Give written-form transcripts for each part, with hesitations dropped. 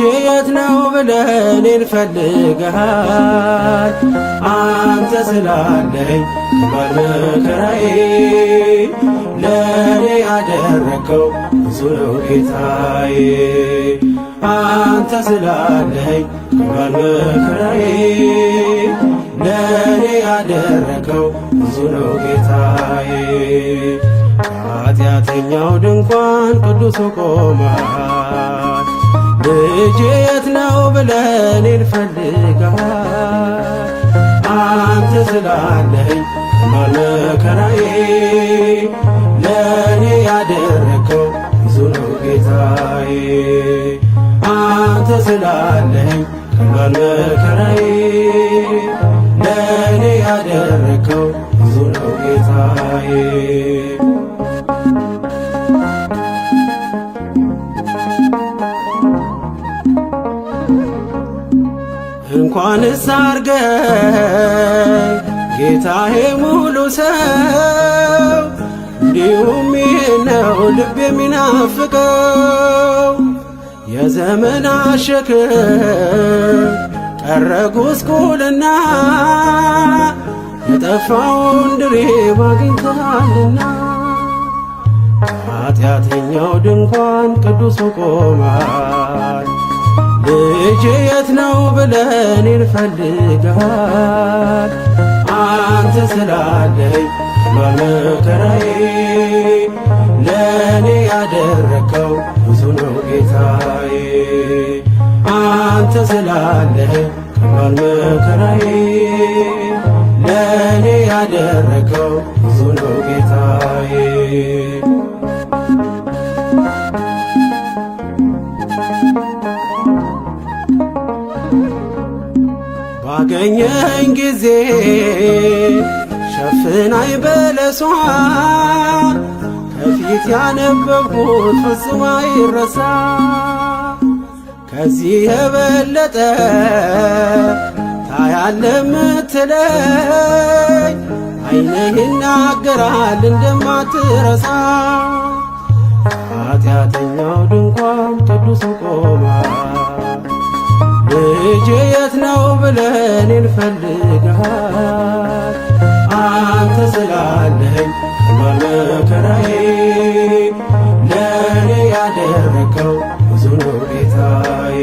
ልጄ የት ነው ብለህ እኔን ፈልገሃል። አንተ ስላለኝ በመከራዬ ለእኔ ያደረከው ብዙ ነው ጌታዬ። አንተ ስላለኝ በመከራዬ ለእኔ ያደረከው ብዙ ነው ጌታዬ። ከኃጢአተኛው ድንኳን ቅዱሱ ቆመሃል። ልጄ የት ነው ብለህ እኔን ፈልገሃል። አንተ ስላለኝ በመከራዬ ለእኔ ያደረከው ብዙ ነው ጌታዬ። አንተ ስላለኝ በመከራዬ ለእኔ ያደረከው ብዙ ነው ጌታዬ። እንኳንስ አርገኝ ጌታዬ ሙሉ ሰው፣ እንዲሁም ይህ ነው ልብ የሚናፍቀው። የዘመናት ሸክም ቀረ ጉስቁልና፣ የጠፋውን ድሪብ አግኝተሃልና። ከኃጢአተኛው ድንኳን ቅዱሱ ቆመሃል። ልጄ የት ነው ብለህ እኔን ፈልገሃል። አንተ ስላለኝ በመከራዬ ለእኔ ያደረከው ብዙ ነው ጌታዬ። አንተ ስላለኝ በመከራዬ ለእኔ ያደረከው ብዙ ነው ጌታዬ። ባገኘኝ ጊዜ ሸፍናይ በለሷ፣ ከፊት ያነበብኩት ፍጹም አይረሳ። ከዚህ የበለጠ ታያለህ ምትለኝ፣ ዓይንህ ይናገራል እንደማትረሳ። ኃጢአተኛው ድንኳን ቅዱሱ ቆመሃል። ልጄ የት ነው ብለህ እኔን ፈልገሃል። አንተ ስላለኝ በመከራዬ ለእኔ ያደረከው ብዙ ነው ጌታዬ።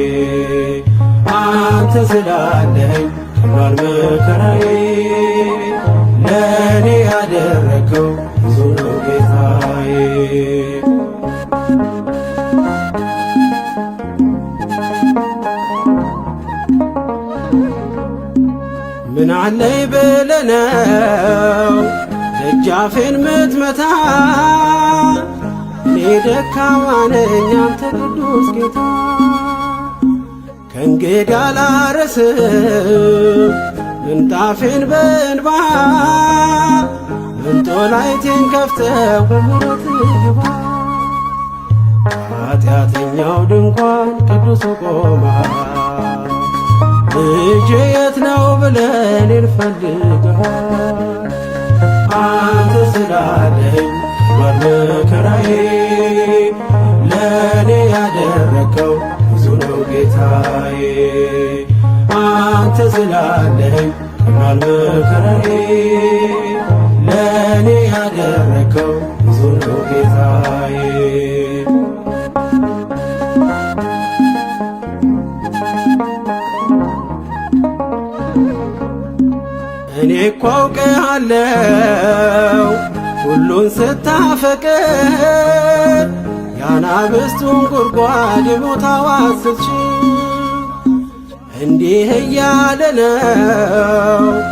አንተ ስላለኝ በመከራዬ ለእኔ ያደረከው ብዙ ነው ጌታዬ። ምን አለኝ ብለህ ነው ደጃፌን ምትመታ? እኔ ደካማ ነኝ አንተ ቅዱስ ጌታ። ከእንግዲህ አላረስም ምንጣፌን በእንባ፣ መንጦላይቴን ከፍተህ በምሕረትህ ግባ። ኃጢአተኛው ድንኳን ቅዱሱ ቆመሃል። ልጄ የት ነው ብለህ እኔን ፈልገሃል። አንተ ስላለኝ በመከራዬ ለእኔ ያደረከው ብዙ ነው ጌታዬ። አንተ ስላለኝ በመከራዬ ለእኔ ያደረከው ብዙ ነው ጌታዬ። እኔ እኮ አውቅሃለሁ ሁሉን ስታፈቅር፣ የአናብስቱን ጉድጓድ የሞታዋን ስትሽር፣ እንዲህ እያለ ነው